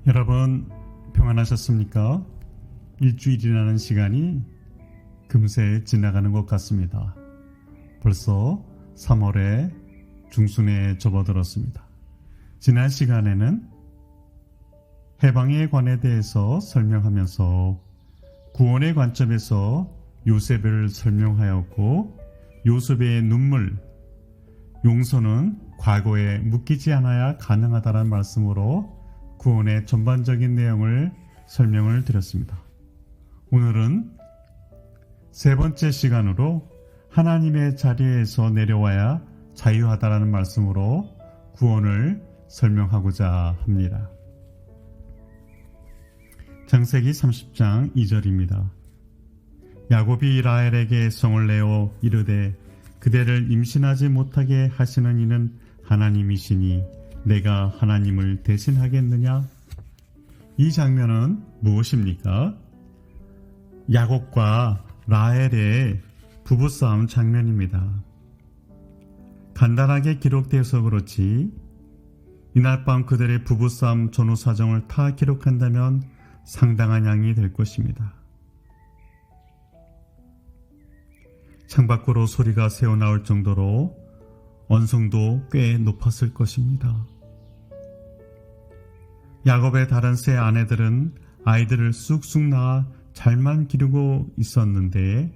여러분 평안하셨습니까? 일주일이라는 시간이 금세 지나가는 것 같습니다. 벌써 3월의 중순에 접어들었습니다. 지난 시간에는 해방의 관에 대해서 설명하면서 구원의 관점에서 요셉을 설명하였고, 요셉의 눈물, 용서는 과거에 묶이지 않아야 가능하다는 말씀으로 구원의 전반적인 내용을 설명을 드렸습니다. 오늘은 세 번째 시간으로 하나님의 자리에서 내려와야 자유하다라는 말씀으로 구원을 설명하고자 합니다. 창세기 30장 2절입니다. 야곱이 라헬에게 성을 내어 이르되 그대를 임신하지 못하게 하시는 이는 하나님이시니 내가 하나님을 대신하겠느냐? 이 장면은 무엇입니까? 야곱과 라헬의 부부싸움 장면입니다. 간단하게 기록되어서 그렇지 이날 밤 그들의 부부싸움 전후 사정을 다 기록한다면 상당한 양이 될 것입니다. 창밖으로 소리가 새어나올 정도로 언성도 꽤 높았을 것입니다. 야곱의 다른 세 아내들은 아이들을 쑥쑥 낳아 잘만 기르고 있었는데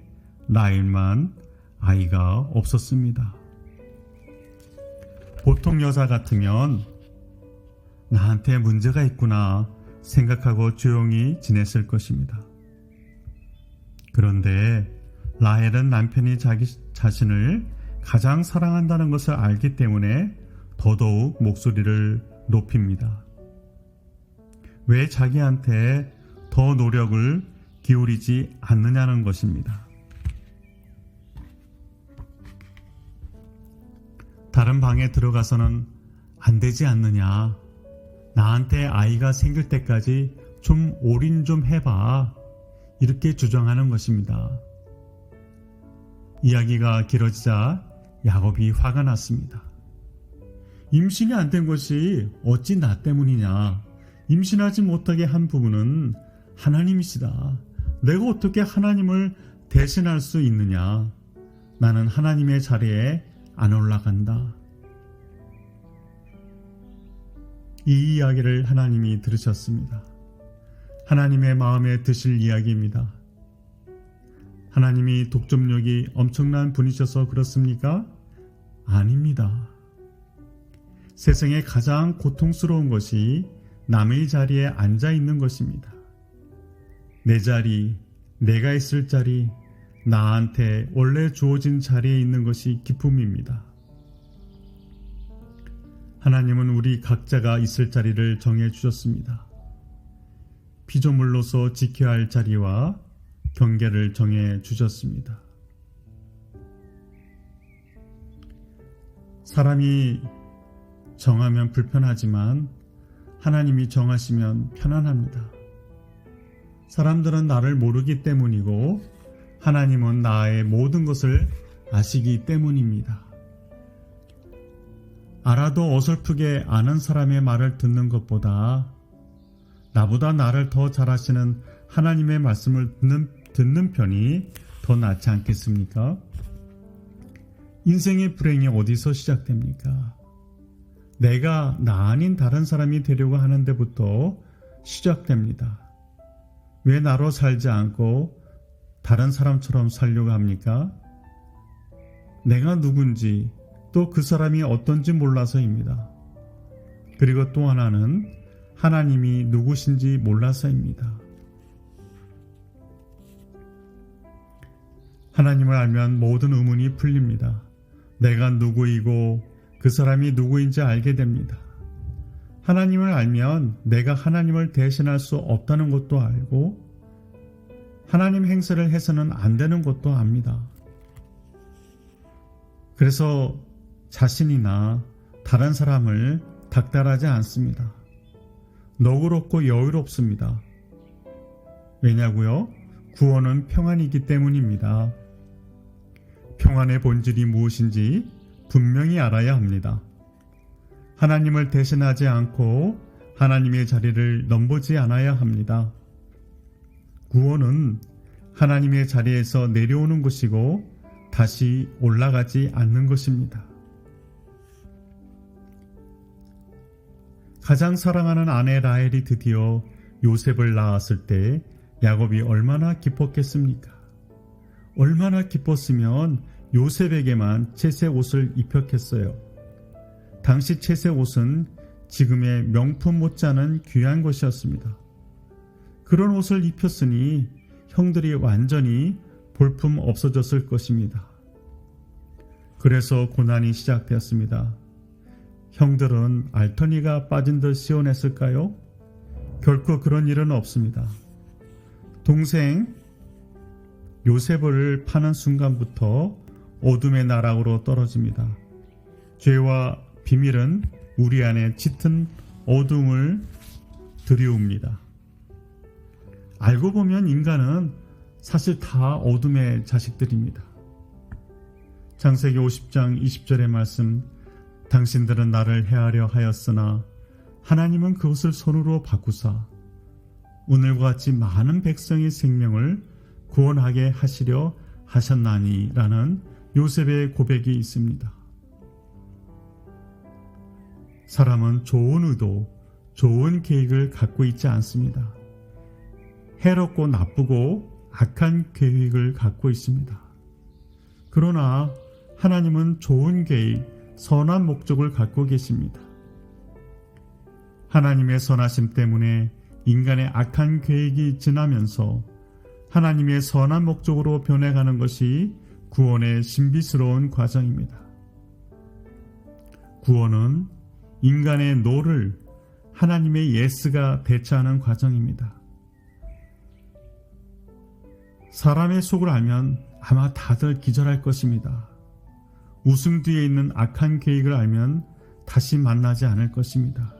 라헬만 아이가 없었습니다. 보통 여자 같으면 나한테 문제가 있구나 생각하고 조용히 지냈을 것입니다. 그런데 라헬은 남편이 자기 자신을 가장 사랑한다는 것을 알기 때문에 더더욱 목소리를 높입니다. 왜 자기한테 더 노력을 기울이지 않느냐는 것입니다. 다른 방에 들어가서는 안 되지 않느냐, 나한테 아이가 생길 때까지 좀 올인 좀 해봐, 이렇게 주장하는 것입니다. 이야기가 길어지자 야곱이 화가 났습니다. 임신이 안 된 것이 어찌 나 때문이냐? 임신하지 못하게 한 부분은 하나님이시다. 내가 어떻게 하나님을 대신할 수 있느냐? 나는 하나님의 자리에 안 올라간다. 이 이야기를 하나님이 들으셨습니다. 하나님의 마음에 드실 이야기입니다. 하나님이 독점력이 엄청난 분이셔서 그렇습니까? 아닙니다. 세상에 가장 고통스러운 것이 남의 자리에 앉아 있는 것입니다. 내 자리, 내가 있을 자리, 나한테 원래 주어진 자리에 있는 것이 기쁨입니다. 하나님은 우리 각자가 있을 자리를 정해 주셨습니다. 피조물로서 지켜야 할 자리와 경계를 정해 주셨습니다. 사람이 정하면 불편하지만 하나님이 정하시면 편안합니다. 사람들은 나를 모르기 때문이고 하나님은 나의 모든 것을 아시기 때문입니다. 알아도 어설프게 아는 사람의 말을 듣는 것보다 나보다 나를 더 잘 아시는 하나님의 말씀을 듣는 편이 더 낫지 않겠습니까? 인생의 불행이 어디서 시작됩니까? 내가 나 아닌 다른 사람이 되려고 하는 데부터 시작됩니다. 왜 나로 살지 않고 다른 사람처럼 살려고 합니까? 내가 누군지 또 그 사람이 어떤지 몰라서입니다. 그리고 또 하나는 하나님이 누구신지 몰라서입니다. 하나님을 알면 모든 의문이 풀립니다. 내가 누구이고 그 사람이 누구인지 알게 됩니다. 하나님을 알면 내가 하나님을 대신할 수 없다는 것도 알고 하나님 행세를 해서는 안 되는 것도 압니다. 그래서 자신이나 다른 사람을 닥달하지 않습니다. 너그럽고 여유롭습니다. 왜냐고요? 구원은 평안이기 때문입니다. 평안의 본질이 무엇인지 분명히 알아야 합니다. 하나님을 대신하지 않고 하나님의 자리를 넘보지 않아야 합니다. 구원은 하나님의 자리에서 내려오는 것이고 다시 올라가지 않는 것입니다. 가장 사랑하는 아내 라헬이 드디어 요셉을 낳았을 때 야곱이 얼마나 기뻤겠습니까? 얼마나 기뻤으면 요셉에게만 채색 옷을 입혔겠어요. 당시 채색 옷은 지금의 명품 못지않은 귀한 것이었습니다. 그런 옷을 입혔으니 형들이 완전히 볼품 없어졌을 것입니다. 그래서 고난이 시작되었습니다. 형들은 알터니가 빠진 듯 시원했을까요? 결코 그런 일은 없습니다. 동생 요셉을 파는 순간부터 어둠의 나락으로 떨어집니다. 죄와 비밀은 우리 안에 짙은 어둠을 들이웁니다. 알고 보면 인간은 사실 다 어둠의 자식들입니다. 창세기 50장 20절의 말씀, 당신들은 나를 해하려 하였으나 하나님은 그것을 손으로 바꾸사 오늘과 같이 많은 백성의 생명을 구원하게 하시려 하셨나니 라는 요셉의 고백이 있습니다. 사람은 좋은 의도, 좋은 계획을 갖고 있지 않습니다. 해롭고 나쁘고 악한 계획을 갖고 있습니다. 그러나 하나님은 좋은 계획, 선한 목적을 갖고 계십니다. 하나님의 선하심 때문에 인간의 악한 계획이 지나면서 하나님의 선한 목적으로 변해가는 것이 구원의 신비스러운 과정입니다. 구원은 인간의 노를 하나님의 예스가 대체하는 과정입니다. 사람의 속을 알면 아마 다들 기절할 것입니다. 웃음 뒤에 있는 악한 계획을 알면 다시 만나지 않을 것입니다.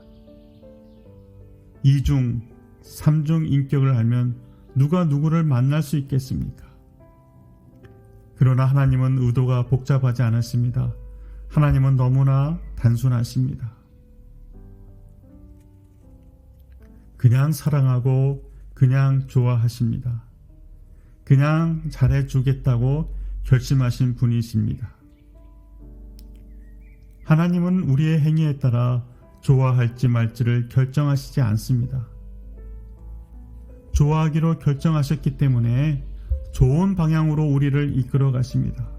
이중, 삼중 인격을 알면 누가 누구를 만날 수 있겠습니까? 그러나 하나님은 의도가 복잡하지 않으십니다. 하나님은 너무나 단순하십니다. 그냥 사랑하고 그냥 좋아하십니다. 그냥 잘해주겠다고 결심하신 분이십니다. 하나님은 우리의 행위에 따라 좋아할지 말지를 결정하시지 않습니다. 좋아하기로 결정하셨기 때문에 좋은 방향으로 우리를 이끌어 가십니다.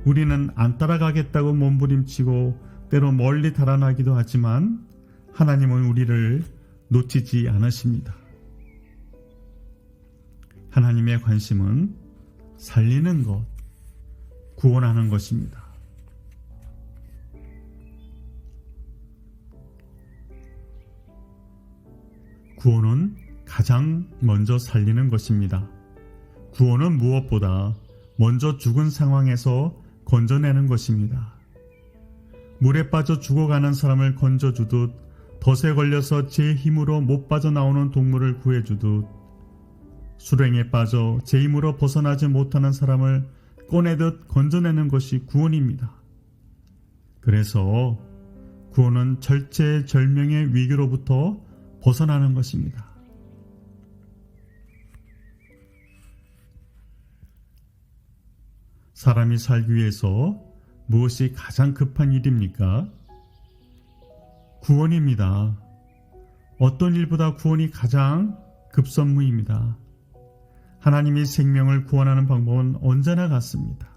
우리는 안 따라가겠다고 몸부림치고 때로 멀리 달아나기도 하지만 하나님은 우리를 놓치지 않으십니다. 하나님의 관심은 살리는 것, 구원하는 것입니다. 구원은 가장 먼저 살리는 것입니다. 구원은 무엇보다 먼저 죽은 상황에서 건져내는 것입니다. 물에 빠져 죽어가는 사람을 건져주듯 덫에 걸려서 제 힘으로 못 빠져나오는 동물을 구해주듯 수렁에 빠져 제 힘으로 벗어나지 못하는 사람을 꺼내듯 건져내는 것이 구원입니다. 그래서 구원은 절체절명의 위기로부터 벗어나는 것입니다. 사람이 살기 위해서 무엇이 가장 급한 일입니까? 구원입니다. 어떤 일보다 구원이 가장 급선무입니다. 하나님이 생명을 구원하는 방법은 언제나 같습니다.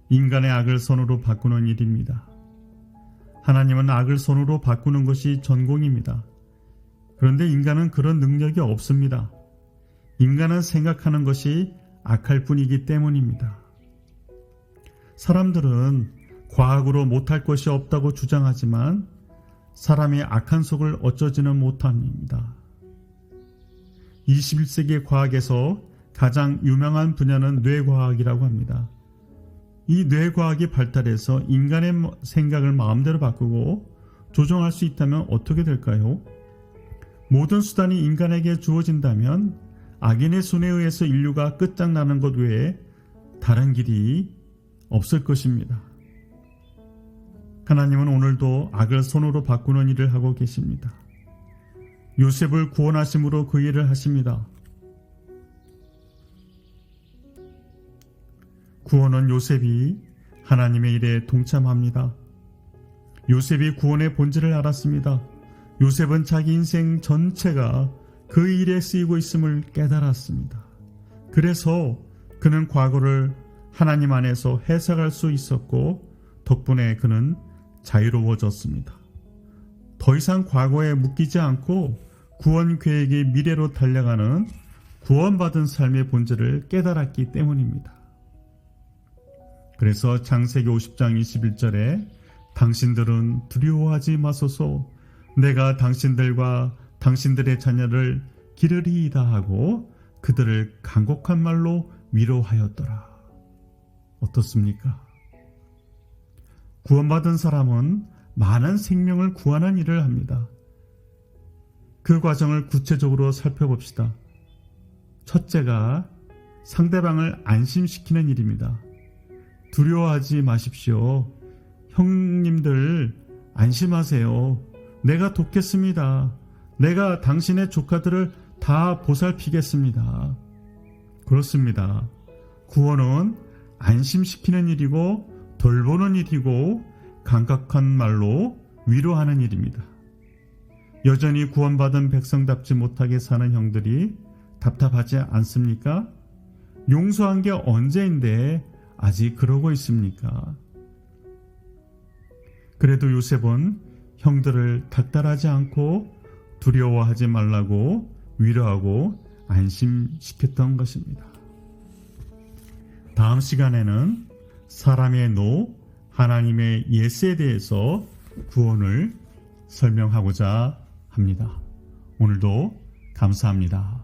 인간의 악을 선으로 바꾸는 일입니다. 하나님은 악을 선으로 바꾸는 것이 전공입니다. 그런데 인간은 그런 능력이 없습니다. 인간은 생각하는 것이 악할 뿐이기 때문입니다. 사람들은 과학으로 못할 것이 없다고 주장하지만 사람의 악한 속을 어쩌지는 못합니다. 21세기 과학에서 가장 유명한 분야는 뇌과학이라고 합니다. 이 뇌과학이 발달해서 인간의 생각을 마음대로 바꾸고 조정할 수 있다면 어떻게 될까요? 모든 수단이 인간에게 주어진다면 악인의 손에 의해서 인류가 끝장나는 것 외에 다른 길이 없을 것입니다. 하나님은 오늘도 악을 손으로 바꾸는 일을 하고 계십니다. 요셉을 구원하심으로 그 일을 하십니다. 구원은 요셉이 하나님의 일에 동참합니다. 요셉이 구원의 본질을 알았습니다. 요셉은 자기 인생 전체가 그 일에 쓰이고 있음을 깨달았습니다. 그래서 그는 과거를 하나님 안에서 해석할 수 있었고 덕분에 그는 자유로워졌습니다. 더 이상 과거에 묶이지 않고 구원 계획이 미래로 달려가는 구원받은 삶의 본질을 깨달았기 때문입니다. 그래서 창세기 50장 21절에 당신들은 두려워하지 마소서 내가 당신들과 당신들의 자녀를 기르리이다 하고 그들을 간곡한 말로 위로하였더라. 어떻습니까? 구원받은 사람은 많은 생명을 구하는 일을 합니다. 그 과정을 구체적으로 살펴봅시다. 첫째가 상대방을 안심시키는 일입니다. 두려워하지 마십시오. 형님들 안심하세요. 내가 돕겠습니다. 내가 당신의 조카들을 다 보살피겠습니다. 그렇습니다. 구원은 안심시키는 일이고 돌보는 일이고 간곡한 말로 위로하는 일입니다. 여전히 구원받은 백성답지 못하게 사는 형들이 답답하지 않습니까? 용서한 게 언제인데 아직 그러고 있습니까? 그래도 요셉은 형들을 닥달하지 않고 두려워하지 말라고 위로하고 안심시켰던 것입니다. 다음 시간에는 사람의 노, 하나님의 예스에 대해서 구원을 설명하고자 합니다. 오늘도 감사합니다.